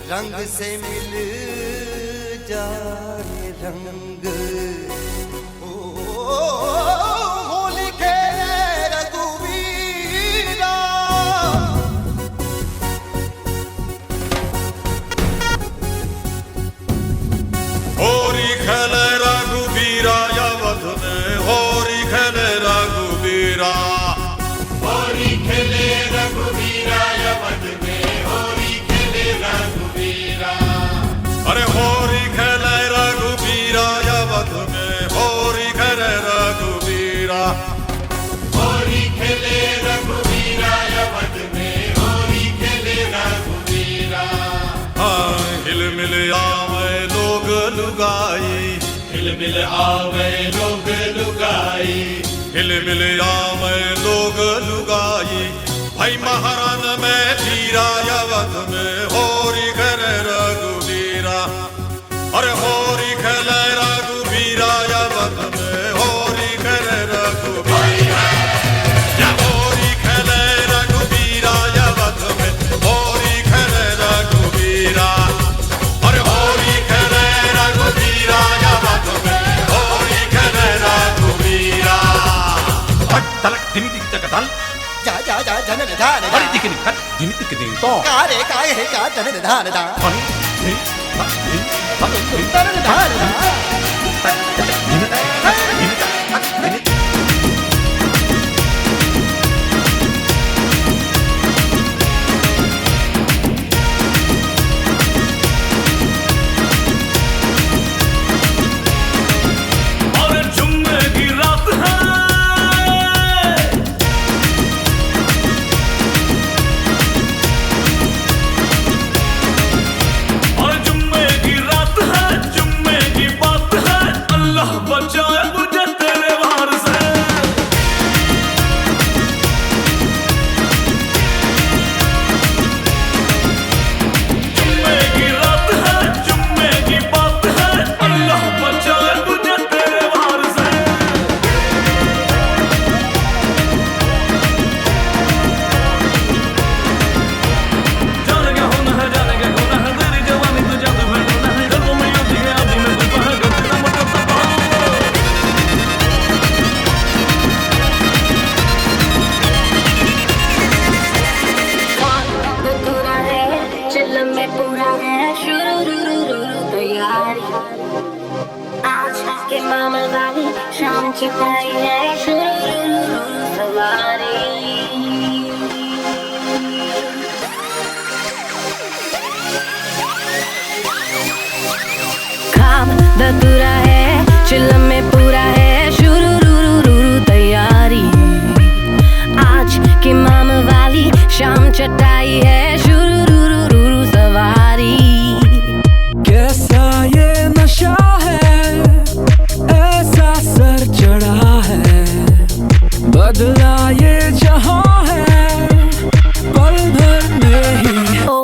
रंग से मिल जाए रंग। ओ होली खेले रघुवीरा। होरी खेले रघुवीरा अवध में, होरी खेले रघुवीरा। होरी खेले रघुवीरा अवध में, होरी खेले रघुवीरा। अरे होरी खेले रघुवीरा अवध में, होरी खेले रघुवीरा। होरी खेले रघुवीरा अवध में, होरी खेले रघुवीरा। हाँ हिल मिल आवे लोग लुगाई, हिल मिल आवे लोग लुगाई, हिल मिल आवे लोग लुगाई। भाई महारान में धीरा अवध में, होरी खेले रघुवीरा। अरे होरी खेले रघुवीरा अवध में, होरी खेले रघुवीरा। या होरी खेले रघुवीरा अवध में, होरी खेले रघुवीरा। अरे होरी खेले रघुवीरा अवध में, होरी खेले रघुवीरा। तलक दिनी दिक तक तल जा जा जा जन निधान दा। अरे दिकनी कट दिनी दिक दे तो का रे का है का जन निधान दा। अरे नहीं तन निधान दा। शाम छिपाई है सवारी। खाब दतुरा है चिल्लम में पूरा है शुरू तैयारी। आज की माम वाली शाम चटाई है शुरू सवारी। कैसा ये नशा है, ऐसा सर चढ़ा है, बदला ये जहां है पल भर में ही। ओ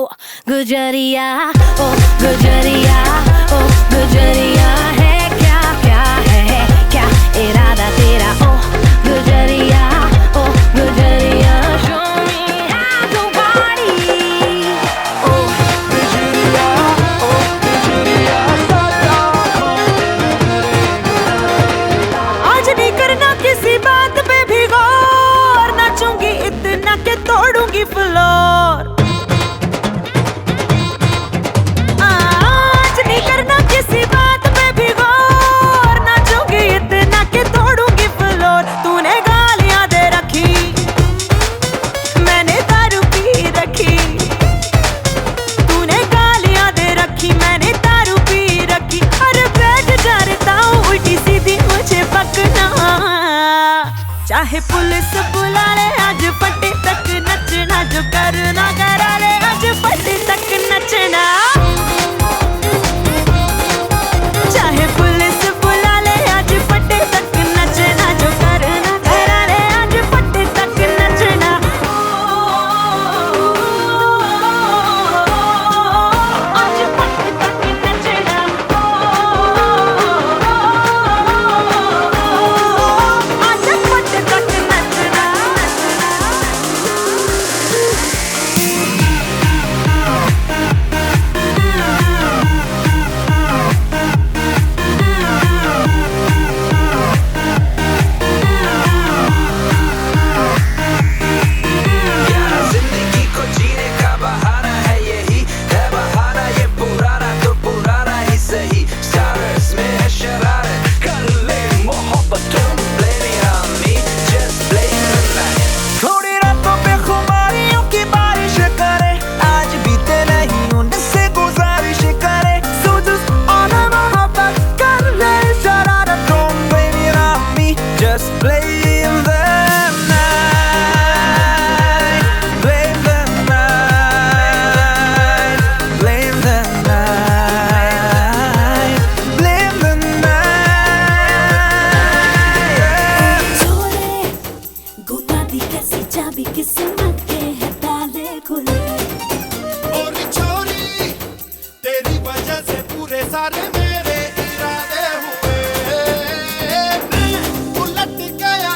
गुजरिया, ओ गुजरिया, ओ गुजरिया है क्या क्या है क्या इरादा तेरा। ओ गुजरिया, ओ गुजरिया show me how to party। ओ गुजरिया, ओ गुजरिया आज नहीं करना किसी बात पे भी गौर, नाचूंगी इतना के तोड़ूंगी फ्लोर। आज नहीं करना किसी बात पे भी गौर, नाचूंगी इतना के तोड़ूंगी फ्लोर। तूने गालियां दे रखी, मैंने दारू पी रखी। तूने गालियां दे रखी, मैंने दारू पी रखी। अरे बैठ जाता हूँ उल्टी सीधी मुझे पकना। चाहे पुलिस बुला ले आज फटे तक नचना, जो करना करा ले आज फटे तक नचना। चाहे पुलिस बुला ले आज फटे तक नचना, जो करना करा ले आज फटे तक नचना। आज फटे तक नचना। आज फटे तक नचना। सारे मेरे इरादे हुए, मैं उलट गया,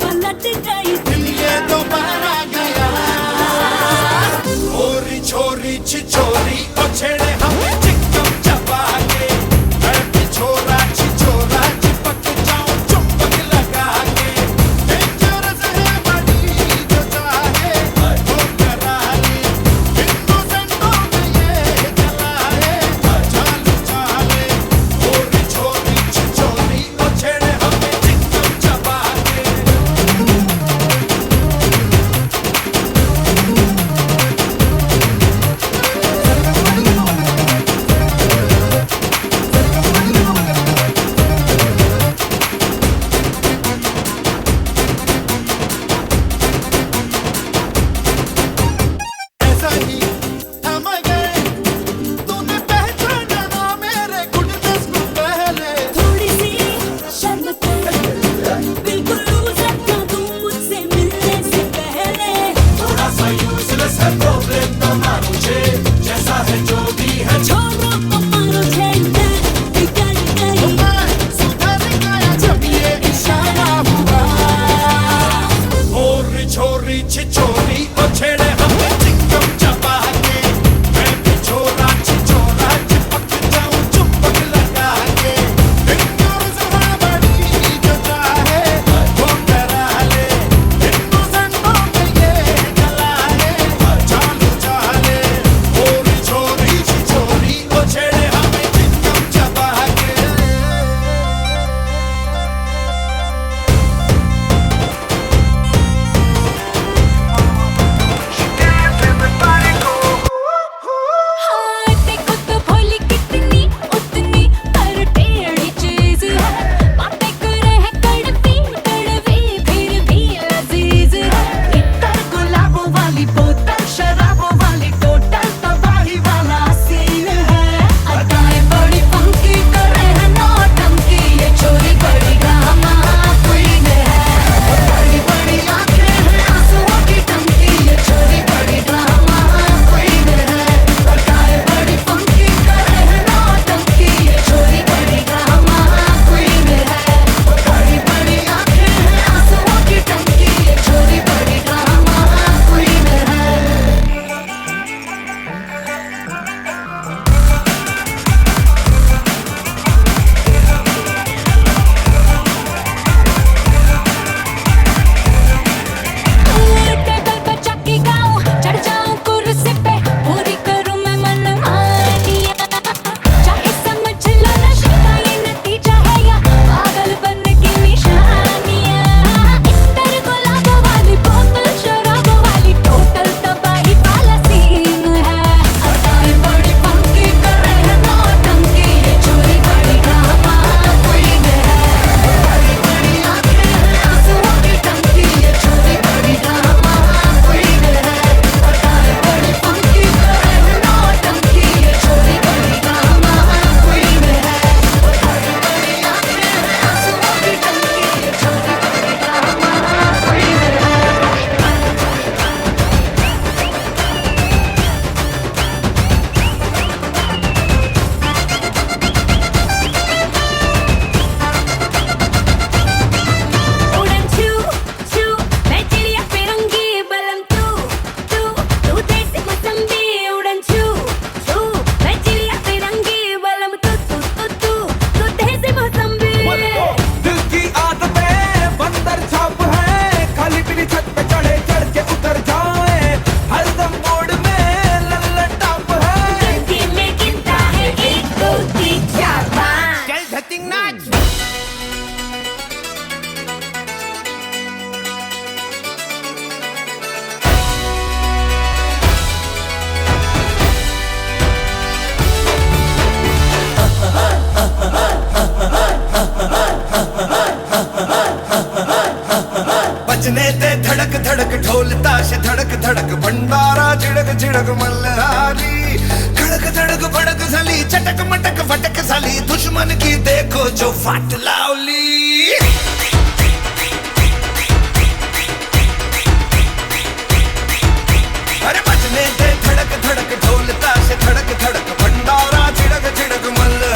पलट गई, दिल ये दोबारा गया। ओरी छोरी छिछोरी ओ छेड़े हम चिकम चबा के, मैं भी छोरा छिछोरा चिपक जाऊं चुंबक लगा के। डेंजरस है बड़ी जो चाहे वो करा ले, इनोसेंटों में ये जलाए चालू चाले। ओरी छोरी छिछोरी ओ छेड़े हम चिकम चबा के। ऐसा ही थम गए, तूने पहचाना ना मेरे गुडनेस को पहले। थोड़ी सी शर्म कर, बिल्कुल लूज रखा तू मुझसे मिलने से पहले। थोड़ा सा यूजलेस है प्रॉब्लम तो मुझे, जैसा है जो भी है छोड़ो मारो झंडा, बिगड़ गई, मैं सुधर गया जब ये इशारा हुआ। ओरी छोरी छिछोरी ओ छेड़े हमें चिकम चबा के, मैं भी छोरा छिछोरा चिपक जाऊं चुंबक लगा के। Dangerous है बड़ी जो चाहे वो करा ले, इनोसेंटों में ये जलाए चालू चाले। ओरी छोरी छिछोरी ओ छेड़े हमें चिकम चबा के। हाँ देखो तो भोली कितनी उतनी पर टेढ़ी चीज है। बातें करे है कड़वी कड़वी फिर भी अजीज है। इतर गुलाबों वाली बोतल शराबों वाली टोटल तबाही वाला सीन है। अदाएं बड़ी फंकी करे है नौटंकी, ये छोरी बड़ी ड्रामा क्वीन है। बड़ी बड़ी आंखें हैं आंसुओं की टंकी, ये छोरी बड़ी ड्रामा क्वीन है। अदाएं बड़ी फंकी करे है नौटंकी, ये छोरी बड़ी ड्रामा क्वीन है। बड़ी बड़ी आंखें हैं आंसुओं की टंकी, ये छोरी बड़ी ड्रामा क्वीन है। टेबल पर चक्की गाऊं, चढ़ जाऊं कुर्सी पे, पूरी करूं मैं मनमानियां। चाहे समझ लो नशे ये नतीजा है या पागल बनने की निशानियां। इतर गुलाबों वाली बोतल शराबों वाली टोटल तबाही वाला सीन है। अदाएं बड़ी फंकी करे है नौटंकी, ये छोरी बड़ी ड्रामा क्वीन है। बड़ी बड़ी आंखें हैं आंसुओं की टंकी, ये छोरी बड़ी ड्रामा क्वीन है। अदाएं बड़ी फंकी करे है नौटंकी, ये छोरी बड़ी ड्रामा क्वीन है। बड़ी बड़ी आंखें हैं आंसुओं की टंकी, ये छोरी बड़ी ड्रामा क्वीन है। उड़न छू छू मैं चिड़िया फिरंगी, बलम तू देसी मौसम्बी। उड़न छू छू मैं चिड़िया फिरंगी, बलम तू देसी मौसम्बी। दिल की आदतें बंदर छाप है, खाली पीली छत पे चढ़े चढ़ के उतर जाए, हरदम मोड़ में लल्लन टाप है। दिल में गिनता है एक दो तीन चार पाँच। चल धतिंग नाच। बजने ते धड़क धड़क ढोल ताश धड़क धड़क भंडारा झिड़क झिड़क मल्हारी। खड़क धड़क भड़क सली चटक मटक फटक सली, दुश्मन की देखो जो फाट लावली। अरे बजने ते धड़क धड़क ढोल ताश धड़क धड़क भंडारा झिड़क झिड़क मल्हारी।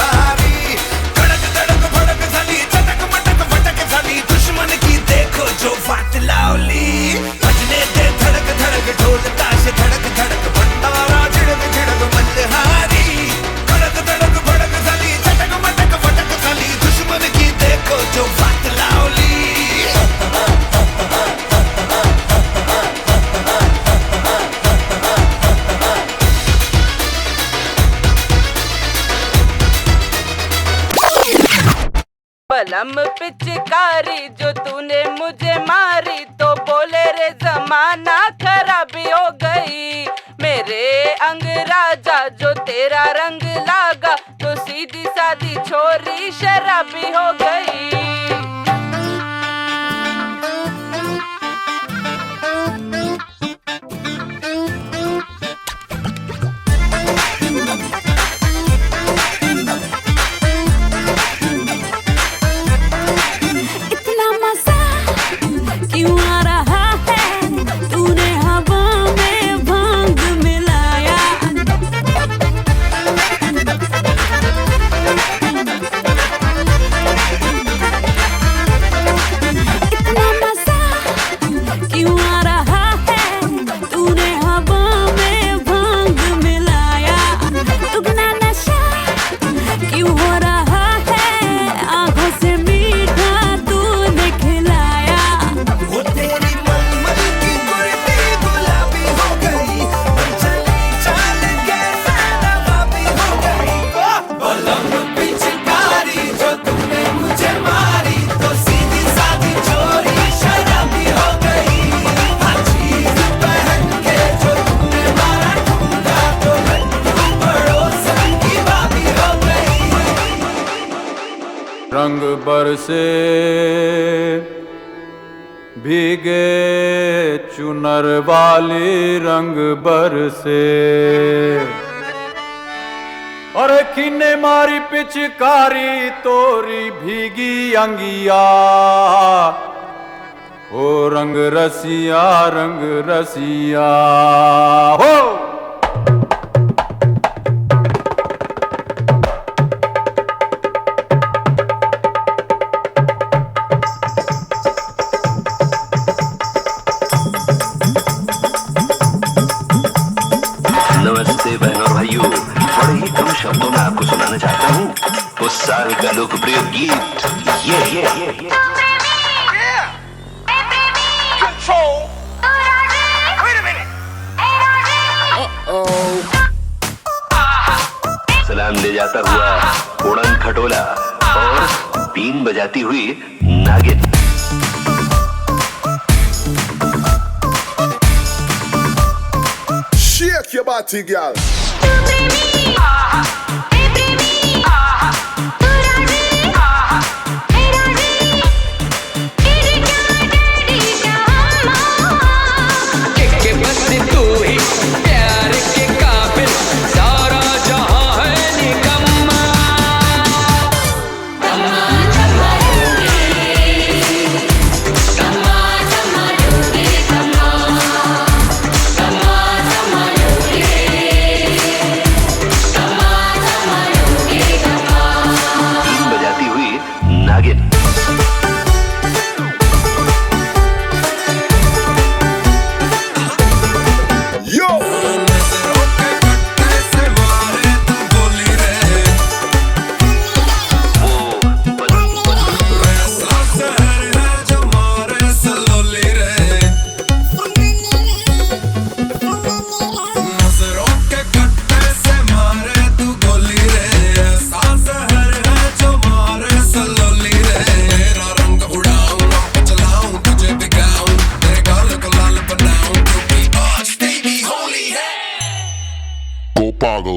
बलम पिचकारी जो तूने मुझे मारी तो बोले रे जमाना खराबी हो गई। मेरे अंगराजा जो तेरा रंग लागा तो सीधी सादी छोरी शराबी हो गई। रंग बरसे भीगे चुनर वाली रंग बरसे। अरे किन्ने मारी पिचकारी तोरी भीगी अंगिया, ओ रंग रसिया हो। नमस्ते बहनों और भाइयों, बड़े ही कम शब्दों में आपको सुनाना चाहता हूँ उस साल का लोकप्रिय गीत ये। सलाम ले जाता हुआ उड़न खटोला और बीन बजाती हुई नागिन। Shake your body, girl. Pago.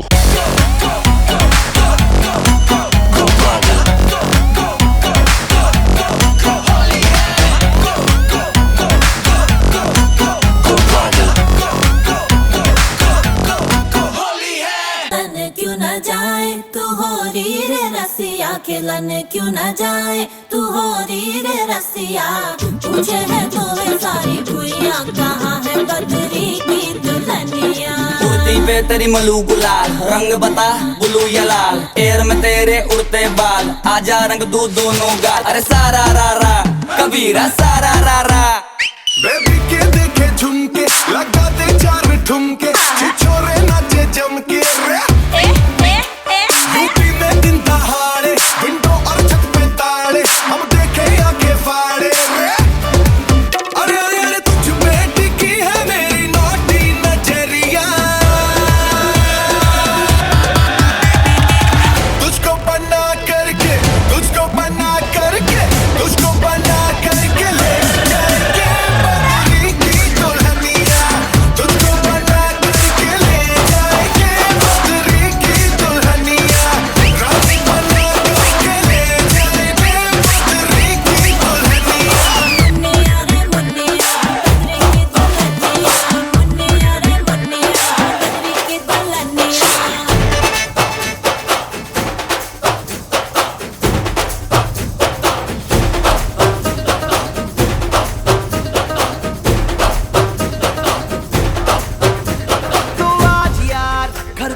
क्यों न जाए तू हो री रे रसिया, खिलन क्यों न जाए तू हो री रे रसिया। पूछे है तो वे सारी भुइयां कहाँ है बदरी की दुल्हनिया। कुर्ती पे तेरी मलू गुलाल, रंग बता ब्लू या लाल। एयर में तेरे उड़ते बाल, आजा रंग दूध दोनों गाल। अरे सारा रा रा कबीरा सारा रा रा। बेबी के देखे झुमके लगा दे चार ठुमके, छिछोरे नाचे जम के रे। यूपी में दिन दहाड़े विंडो और छत पे ताड़े, हम देखे आके फाड़े रे। अरे अरे अरे तुझ पे टिकी है मेरी नोटी नजरिया, तुझको बना करके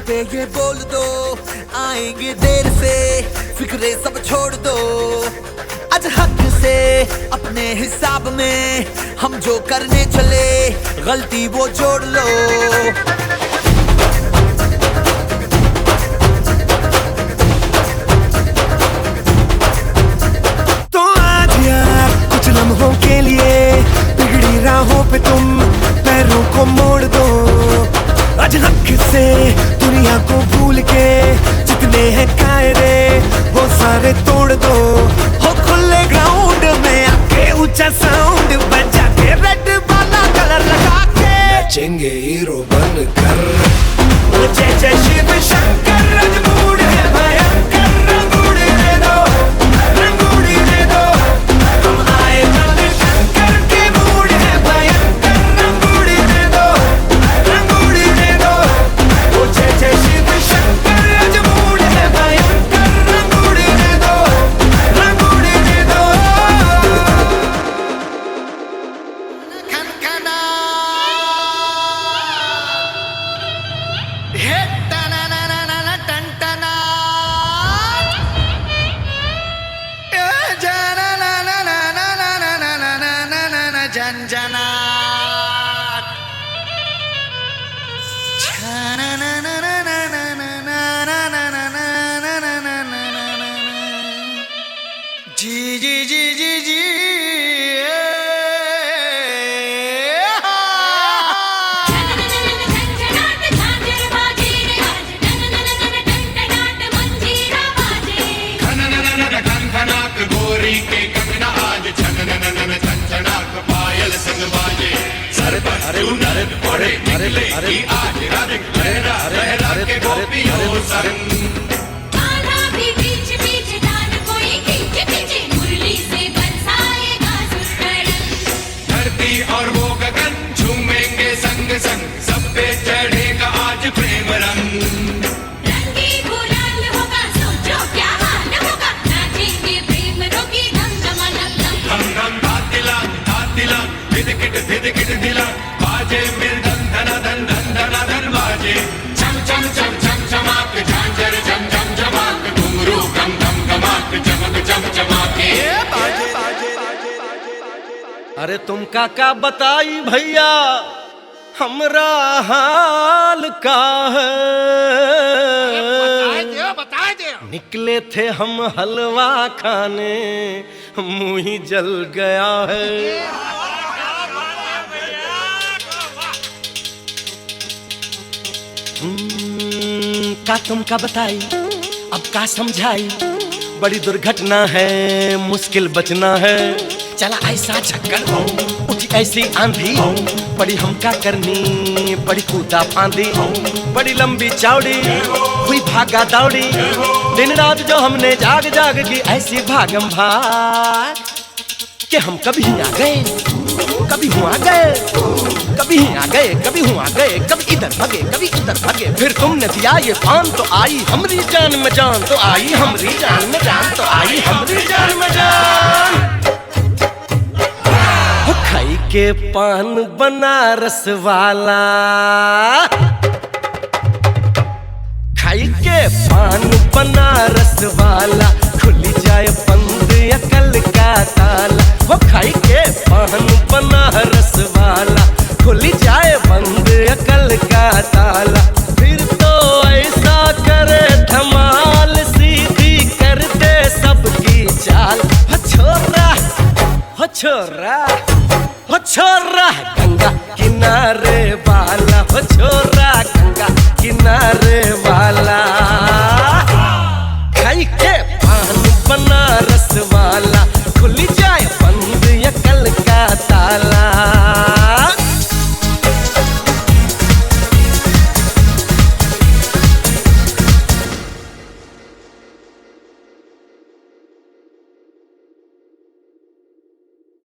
पे ये बोल दो आएंगे देर से, फिक्रे सब छोड़ दो। आज हक से अपने हिसाब में हम जो करने चले, गलती वो जोड़ लो। तो आज यार कुछ लम्हों के लिए बिगड़ी राहों पे तुम पैरों को मोड़ दो। आज हक से दुनिया को भूल के जितने हैं कायदे वो सारे तोड़ दो। हो खुले ग्राउंड में आके ऊंचा साउंड बजा के रेड वाला कलर लगा के नाचेंगे हीरो बनकर। जय जय शिव शंकर रंगूड़ है भयंकर, रंगूड़ दे दो, रंगूड़ दे दो। हम आए चल शंकर के मूड है भयंकर, रंगूड़ दे दो, रंगूड़ दे दो। ओ जय जय शिव शंकर रंगूड़ है भयंकर, रंगूड़ दे दो, रंगूड़ दे दो। खनखना हे टना ना ना ना ना टन टना, ए जना ना ना ना ना ना ना ना ना ना ना ना ना जन जना, छना ना ना ना ना ना ना ना ना ना ना ना ना ना ना ना। जी जी जी जी जी गोरी के कंगना आज छननननन छनछनाक पायल संग बाजे। सर पर चुनर ओढ़े निकले कि आज राधिक लहरा लहरा के गोपियों संग। आधा भी बीच बीच दान कोई खींच खींच मुरली से बरसाएगा सुरन। धरती और वो गगन झूमेंगे संग संग, सब पे चढ़ेगा आज प्रेम रंग। रंगी गुलाल होगा सोचो क्या हाल होगा, नाचेंगे प्रेम रोगी धम धमालम धम। धम धम धातिला धिदकिट धिला, बाजे मृदंग धना धन धन धना धन बाजे। चम चम चम चम चमाक झांझर झम झम झमाक, घुंघरू गम गम गमाक चमक चम चमाके। अरे तुम काका बताई भैया हमरा हाल का है। बता दे। निकले थे हम हलवा खाने, मुंह ही जल गया है। का तुम का बताई अब का समझाई, बड़ी दुर्घटना है मुश्किल बचना है। चला ऐसा झक्कर उठी ऐसी आंधी, बड़ी हम का करनी बड़ी कूदा फांदी। बड़ी लंबी चौड़ी हुई भागा दौड़ी, दिन रात जो हमने जाग जाग की ऐसी भागम भाग कि हम कभी आ गए कभी हुआ गए, कभी आ गए कभी हुआ गए, कभी इधर भागे कभी उधर भागे। फिर तुमने दिया ये पान तो आई हमरी जान में जान, तो आई हमरी जान में जान, तो आई हमरी जान में जान। खाई के पान बनारस वाला, खाई के पान बनारस वाला, खुली जाए बंद अकल का ताला। वो खाई के पान बनारस वाला, खुली जाए बंद अकल का ताला। फिर तो ऐसा करे धमाल, सीधी कर दे सबकी चाल। हो छोरा हो छोरा हो छोरा, गंगा किनारे